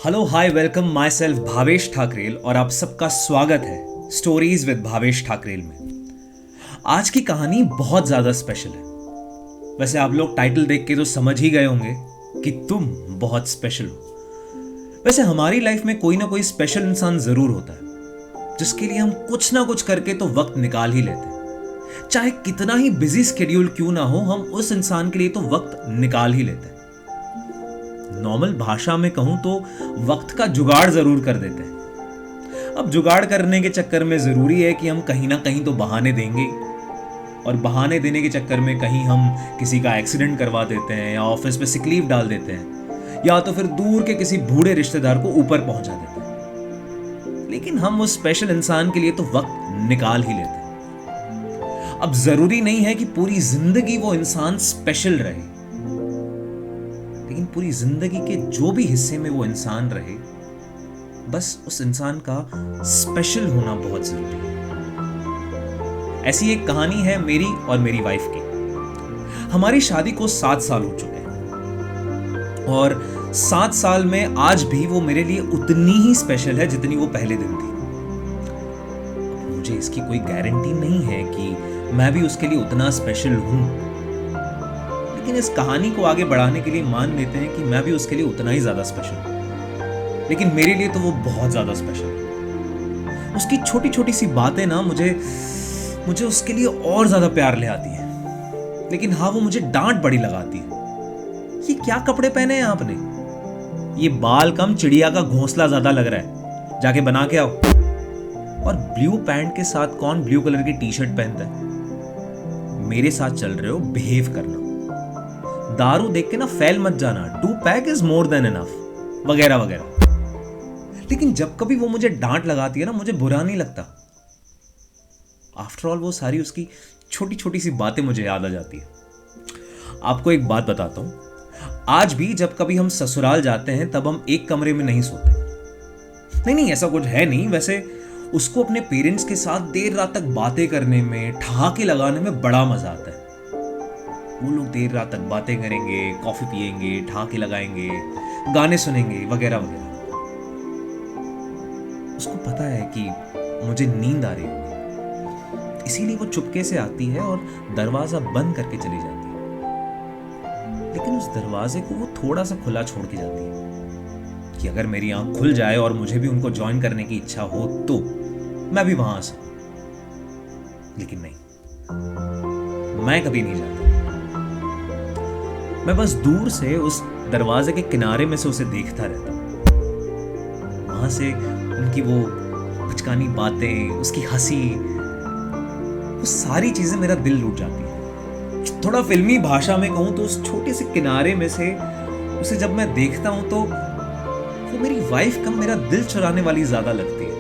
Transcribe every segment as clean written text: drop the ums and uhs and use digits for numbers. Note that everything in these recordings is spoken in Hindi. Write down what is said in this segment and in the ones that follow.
Hello hi welcome myself Bhavesh Thakrel और आप सबका स्वागत है स्टोरीज विद भावेश ठाकरेल में। आज की कहानी बहुत ज्यादा स्पेशल है। वैसे आप लोग टाइटल देख के तो समझ ही गए होंगे कि तुम बहुत स्पेशल हो। वैसे हमारी लाइफ में कोई ना कोई स्पेशल इंसान जरूर होता है जिसके लिए हम कुछ ना कुछ करके तो वक्त निकाल ही लेते हैं। चाहे कितना ही बिजी स्केड्यूल क्यों ना हो, हम उस इंसान के लिए तो वक्त निकाल ही लेते हैं। नॉर्मल भाषा में कहूं तो वक्त का जुगाड़ जरूर कर देते हैं। अब जुगाड़ करने के चक्कर में जरूरी है कि हम कहीं ना कहीं तो बहाने देंगे, और बहाने देने के चक्कर में कहीं हम किसी का एक्सीडेंट करवा देते हैं या ऑफिस पे सिक लीव डाल देते हैं या तो फिर दूर के किसी बूढ़े रिश्तेदार को ऊपर पहुंचा देते हैं। लेकिन हम उस स्पेशल इंसान के लिए तो वक्त निकाल ही लेते हैं। अब जरूरी नहीं है कि पूरी जिंदगी वो इंसान स्पेशल रहे, लेकिन पूरी जिंदगी के जो भी हिस्से में वो इंसान रहे, बस उस इंसान का स्पेशल होना बहुत जरूरी है। ऐसी एक कहानी है मेरी और मेरी वाइफ की। हमारी शादी को 7 साल हो चुके हैं और 7 साल में आज भी वो मेरे लिए उतनी ही स्पेशल है जितनी वो पहले दिन थी। मुझे इसकी कोई गारंटी नहीं है कि मैं भी उसके लिए उतना स्पेशल हूं, लेकिन इस कहानी को आगे बढ़ाने के लिए मान लेते हैं कि मैं भी उसके लिए उतना ही ज्यादा स्पेशल हूं। लेकिन मेरे लिए तो वो बहुत ज्यादा स्पेशल है। उसकी छोटी छोटी सी बातें ना मुझे उसके लिए और ज्यादा प्यार ले आती है। लेकिन हाँ, वो मुझे डांट बड़ी लगाती है। ये क्या कपड़े पहने हैं आपने? ये बाल कम चिड़िया का घोंसला ज्यादा लग रहा है, जाके बना के आओ। और ब्लू पैंट के साथ कौन ब्लू कलर की टी शर्ट पहनता है? मेरे साथ चल रहे हो, बिहेव करना। दारू देख के ना फैल मत जाना, 2 pack is more than enough, वगैरह वगैरह। लेकिन जब कभी वो मुझे डांट लगाती है ना, मुझे बुरा नहीं लगता। आफ्टर ऑल वो सारी उसकी छोटी छोटी सी बातें मुझे याद आ जाती है। आपको एक बात बताता हूं, आज भी जब कभी हम ससुराल जाते हैं तब हम एक कमरे में नहीं सोते। नहीं, ऐसा कुछ है नहीं। वैसे उसको अपने पेरेंट्स के साथ देर रात तक बातें करने में, ठहाके लगाने में बड़ा मजा आता है। वो लोग देर रात तक बातें करेंगे, कॉफी पिएंगे, ठहाके लगाएंगे, गाने सुनेंगे, वगैरह वगैरह। उसको पता है कि मुझे नींद आ रही होगी, इसीलिए वो चुपके से आती है और दरवाजा बंद करके चली जाती है। लेकिन उस दरवाजे को वो थोड़ा सा खुला छोड़ के जाती है कि अगर मेरी आंख खुल जाए और मुझे भी उनको ज्वाइन करने की इच्छा हो तो मैं भी वहां आ सकूं। लेकिन नहीं, मैं कभी नहीं जाता। मैं बस दूर से उस दरवाजे के किनारे में से उसे देखता रहता हूं। वहां से उनकी वो बचकानी बातें, उसकी हंसी, वो सारी चीजें मेरा दिल लूट जाती है। थोड़ा फिल्मी भाषा में कहूं तो उस छोटे से किनारे में से उसे जब मैं देखता हूं तो वो मेरी वाइफ कम मेरा दिल चुराने वाली ज्यादा लगती है।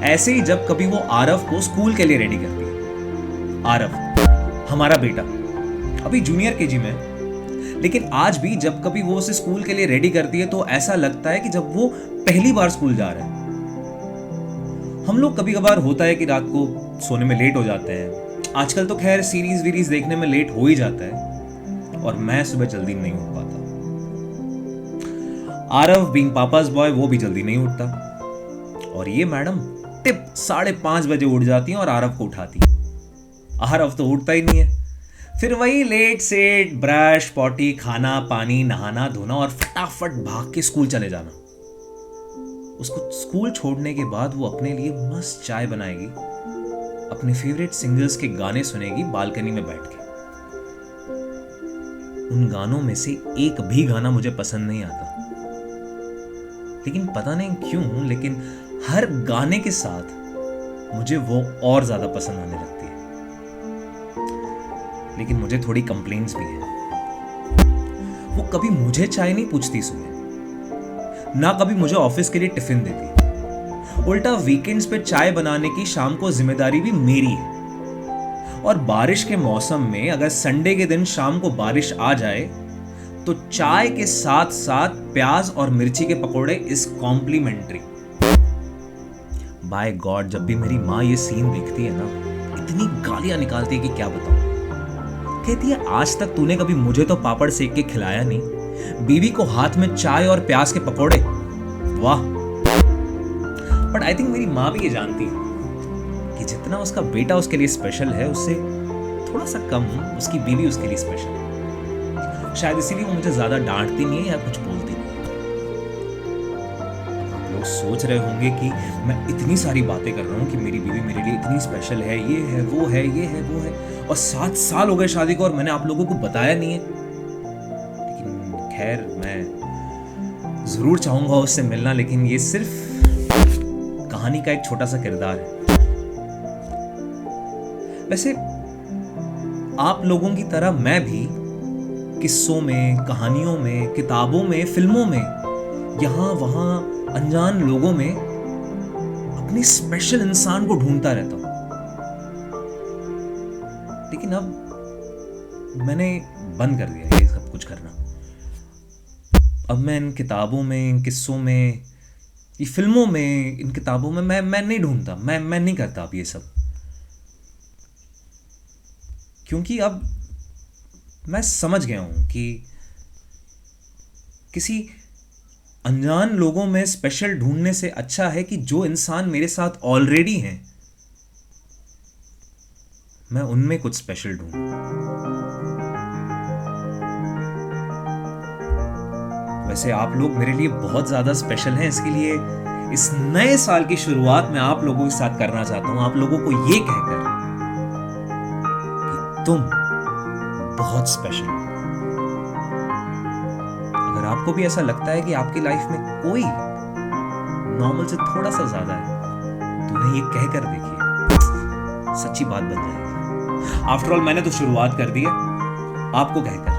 ऐसे ही जब कभी वो आरव को स्कूल के लिए रेडी करती है। आरव हमारा बेटा अभी जूनियर केजी में, लेकिन आज भी जब कभी वो उसे स्कूल के लिए रेडी करती है तो ऐसा लगता है कि जब वो पहली बार स्कूल जा रहा है। हम लोग कभी कभार होता है कि रात को सोने में लेट हो जाते हैं। आजकल तो खैर सीरीज वीरीज देखने में लेट हो ही जाता है, और मैं सुबह जल्दी नहीं उठ पाता। आरव बीइंग पापास बॉय वो भी जल्दी नहीं उठता, और ये मैडम टिप 5:30 बजे उठ जाती है और आरव को उठाती है। आरव तो उठता ही नहीं है। फिर वही लेट सेट, ब्रश, पॉटी, खाना पानी, नहाना धोना और फटाफट भाग के स्कूल चले जाना। उसको स्कूल छोड़ने के बाद वो अपने लिए मस्त चाय बनाएगी, अपने फेवरेट सिंगर्स के गाने सुनेगी बालकनी में बैठ के। उन गानों में से एक भी गाना मुझे पसंद नहीं आता, लेकिन पता नहीं क्यों, लेकिन हर गाने के साथ मुझे वो और ज्यादा पसंद आने लगती है। लेकिन मुझे थोड़ी कंप्लेंट्स भी है। वो कभी मुझे चाय नहीं पूछती सुबह, ना कभी मुझे ऑफिस के लिए टिफिन देती। उल्टा वीकेंड्स पे चाय बनाने की शाम को जिम्मेदारी भी मेरी है। और बारिश के मौसम में अगर संडे के दिन शाम को बारिश आ जाए तो चाय के साथ साथ प्याज और मिर्ची के पकोड़े इज कॉम्प्लीमेंट्री। बाय गॉड, जब भी मेरी माँ ये सीन देखती है ना, इतनी गालियां निकालती है कि क्या बताऊं। कहती है आज तक तूने कभी मुझे तो पापड़ सेक के खिलाया नहीं, बीवी को हाथ में चाय और प्याज के पकोड़े, वाह। बट आई थिंक मेरी माँ भी ये जानती है कि जितना उसका बेटा उसके लिए स्पेशल है, उससे थोड़ा सा कम उसकी बीवी उसके लिए स्पेशल है। शायद इसीलिए वो मुझे ज्यादा डांटती नहीं है या कुछ बोलती नहीं है। आप लोग सोच रहे होंगे कि मैं इतनी सारी बातें कर रहा हूँ कि मेरी बीवी मेरे लिए इतनी स्पेशल है, ये है वो है, ये है वो है, और 7 साल हो गए शादी को और मैंने आप लोगों को बताया नहीं है। लेकिन खैर, मैं जरूर चाहूंगा उससे मिलना, लेकिन ये सिर्फ कहानी का एक छोटा सा किरदार है। वैसे आप लोगों की तरह मैं भी किस्सों में, कहानियों में, किताबों में, फिल्मों में, यहां वहां अनजान लोगों में अपने स्पेशल इंसान को ढूंढता रहता हूं। लेकिन अब मैंने बंद कर दिया ये सब कुछ करना। अब मैं इन किताबों में, इन किस्सों में, ये फिल्मों में, इन किताबों में मैं नहीं ढूंढता, मैं नहीं करता अब ये सब। क्योंकि अब मैं समझ गया हूं कि किसी अनजान लोगों में स्पेशल ढूंढने से अच्छा है कि जो इंसान मेरे साथ ऑलरेडी हैं, मैं उनमें कुछ स्पेशल ढूंढूं। वैसे आप लोग मेरे लिए बहुत ज्यादा स्पेशल हैं, इसके लिए इस नए साल की शुरुआत में आप लोगों के साथ करना चाहता हूं, आप लोगों को ये कहकर कि तुम बहुत स्पेशल हो। अगर आपको भी ऐसा लगता है कि आपकी लाइफ में कोई नॉर्मल से थोड़ा सा ज्यादा है, तो उन्हें ये कहकर देखिए, सच्ची बात बन जाएगी। आफ्टर ऑल मैंने तो शुरुआत कर दी है, आपको कहकर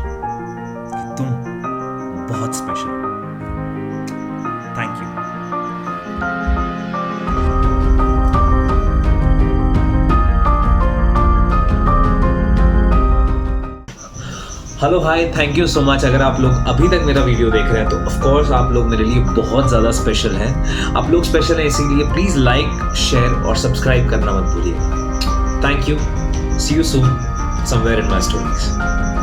कि तुम बहुत स्पेशल हो। Thank you. Hello hi, thank you so much. अगर आप लोग अभी तक मेरा वीडियो देख रहे हैं तो ऑफ कोर्स आप लोग मेरे लिए बहुत ज़्यादा स्पेशल हैं। आप लोग स्पेशल हैं, इसीलिए प्लीज़ लाइक, शेयर और सब्सक्राइब करना मत भूलिएगा। Thank you. See you soon somewhere in my stories.